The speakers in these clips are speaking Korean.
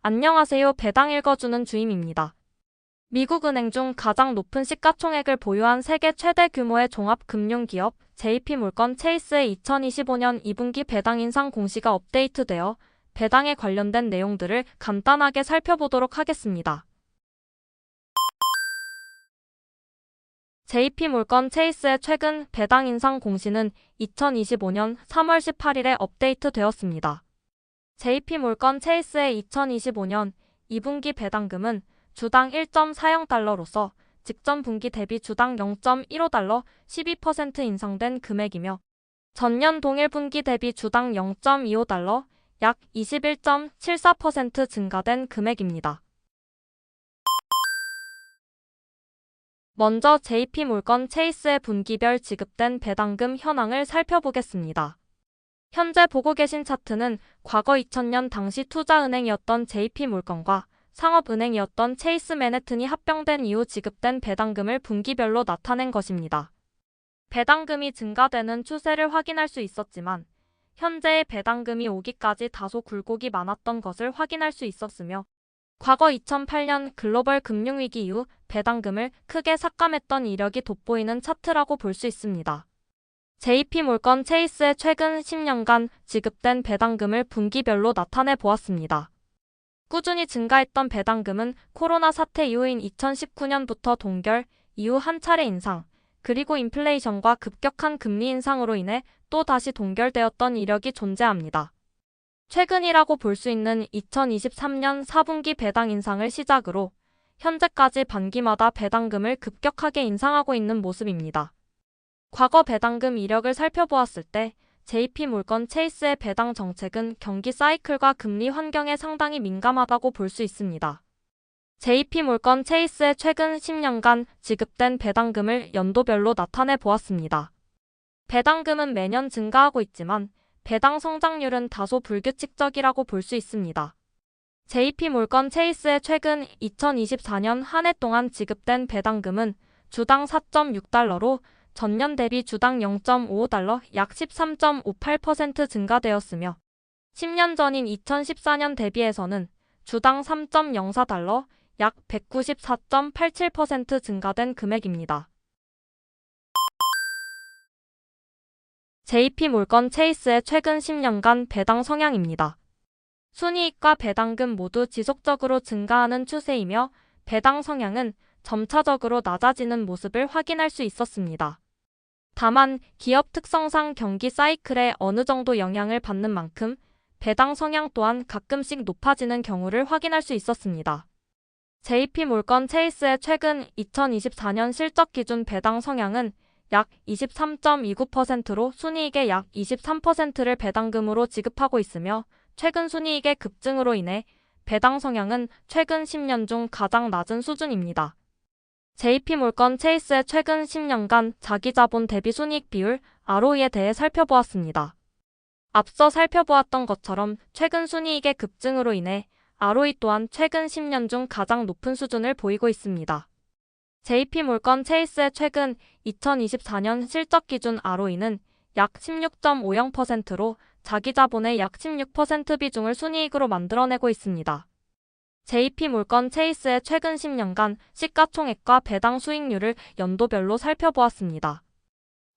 안녕하세요. 배당 읽어주는 주임입니다. 미국 은행 중 가장 높은 시가총액을 보유한 세계 최대 규모의 종합금융기업 JP몰건 체이스의 2025년 2분기 배당 인상 공시가 업데이트되어 배당에 관련된 내용들을 간단하게 살펴보도록 하겠습니다. JP몰건 체이스의 최근 배당 인상 공시는 2025년 3월 18일에 업데이트되었습니다. JP몰건 체이스의 2025년 2분기 배당금은 주당 1.40달러로서 직전 분기 대비 주당 0.15달러 12% 인상된 금액이며 전년 동일 분기 대비 주당 0.25달러 약 21.74% 증가된 금액입니다. 먼저 JP몰건 체이스의 분기별 지급된 배당금 현황을 살펴보겠습니다. 현재 보고 계신 차트는 과거 2000년 당시 투자은행이었던 JP몰건과 상업은행이었던 체이스 맨해튼이 합병된 이후 지급된 배당금을 분기별로 나타낸 것입니다. 배당금이 증가되는 추세를 확인할 수 있었지만 현재의 배당금이 오기까지 다소 굴곡이 많았던 것을 확인할 수 있었으며 과거 2008년 글로벌 금융위기 이후 배당금을 크게 삭감했던 이력이 돋보이는 차트라고 볼 수 있습니다. JP몰건 체이스의 최근 10년간 지급된 배당금을 분기별로 나타내 보았습니다. 꾸준히 증가했던 배당금은 코로나 사태 이후인 2019년부터 동결 이후 한 차례 인상, 그리고 인플레이션과 급격한 금리 인상으로 인해 또 다시 동결되었던 이력이 존재합니다. 최근이라고 볼 수 있는 2023년 4분기 배당 인상을 시작으로 현재까지 반기마다 배당금을 급격하게 인상하고 있는 모습입니다. 과거 배당금 이력을 살펴보았을 때 JP몰건 체이스의 배당 정책은 경기 사이클과 금리 환경에 상당히 민감하다고 볼 수 있습니다. JP몰건 체이스의 최근 10년간 지급된 배당금을 연도별로 나타내 보았습니다. 배당금은 매년 증가하고 있지만 배당 성장률은 다소 불규칙적이라고 볼 수 있습니다. JP몰건 체이스의 최근 2024년 한 해 동안 지급된 배당금은 주당 4.6달러로 전년 대비 주당 0.55달러 약 13.58% 증가되었으며 10년 전인 2014년 대비해서는 주당 3.04달러 약 194.87% 증가된 금액입니다. JP몰건 체이스의 최근 10년간 배당 성향입니다. 순이익과 배당금 모두 지속적으로 증가하는 추세이며 배당 성향은 점차적으로 낮아지는 모습을 확인할 수 있었습니다. 다만 기업 특성상 경기 사이클에 어느 정도 영향을 받는 만큼 배당 성향 또한 가끔씩 높아지는 경우를 확인할 수 있었습니다. JP몰건 체이스의 최근 2024년 실적 기준 배당 성향은 약 23.29%로 순이익의 약 23%를 배당금으로 지급하고 있으며 최근 순이익의 급증으로 인해 배당 성향은 최근 10년 중 가장 낮은 수준입니다. JP몰건 체이스의 최근 10년간 자기자본 대비 순이익 비율 ROE에 대해 살펴보았습니다. 앞서 살펴보았던 것처럼 최근 순이익의 급증으로 인해 ROE 또한 최근 10년 중 가장 높은 수준을 보이고 있습니다. JP몰건 체이스의 최근 2024년 실적 기준 ROE는 약 16.50%로 자기자본의 약 16% 비중을 순이익으로 만들어내고 있습니다. JP몰건 체이스의 최근 10년간 시가총액과 배당 수익률을 연도별로 살펴보았습니다.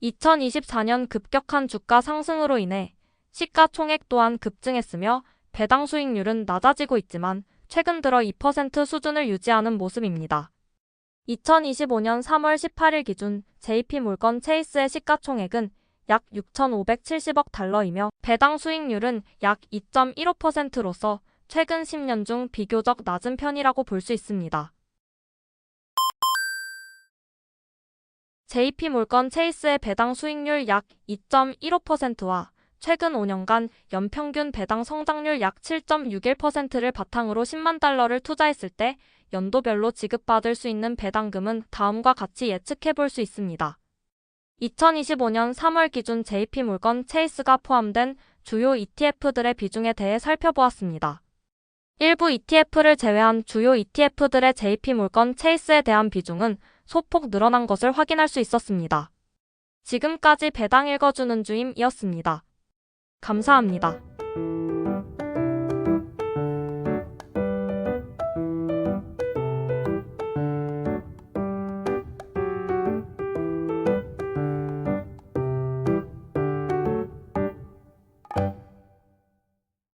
2024년 급격한 주가 상승으로 인해 시가총액 또한 급증했으며 배당 수익률은 낮아지고 있지만 최근 들어 2% 수준을 유지하는 모습입니다. 2025년 3월 18일 기준 JP몰건 체이스의 시가총액은 약 6,570억 달러이며 배당 수익률은 약 2.15%로서 최근 10년 중 비교적 낮은 편이라고 볼 수 있습니다. JP몰건 체이스의 배당 수익률 약 2.15%와 최근 5년간 연평균 배당 성장률 약 7.61%를 바탕으로 10만 달러를 투자했을 때 연도별로 지급받을 수 있는 배당금은 다음과 같이 예측해 볼 수 있습니다. 2025년 3월 기준 JP몰건 체이스가 포함된 주요 ETF들의 비중에 대해 살펴보았습니다. 일부 ETF를 제외한 주요 ETF들의 JP몰건 체이스에 대한 비중은 소폭 늘어난 것을 확인할 수 있었습니다. 지금까지 배당 읽어주는 주임이었습니다. 감사합니다.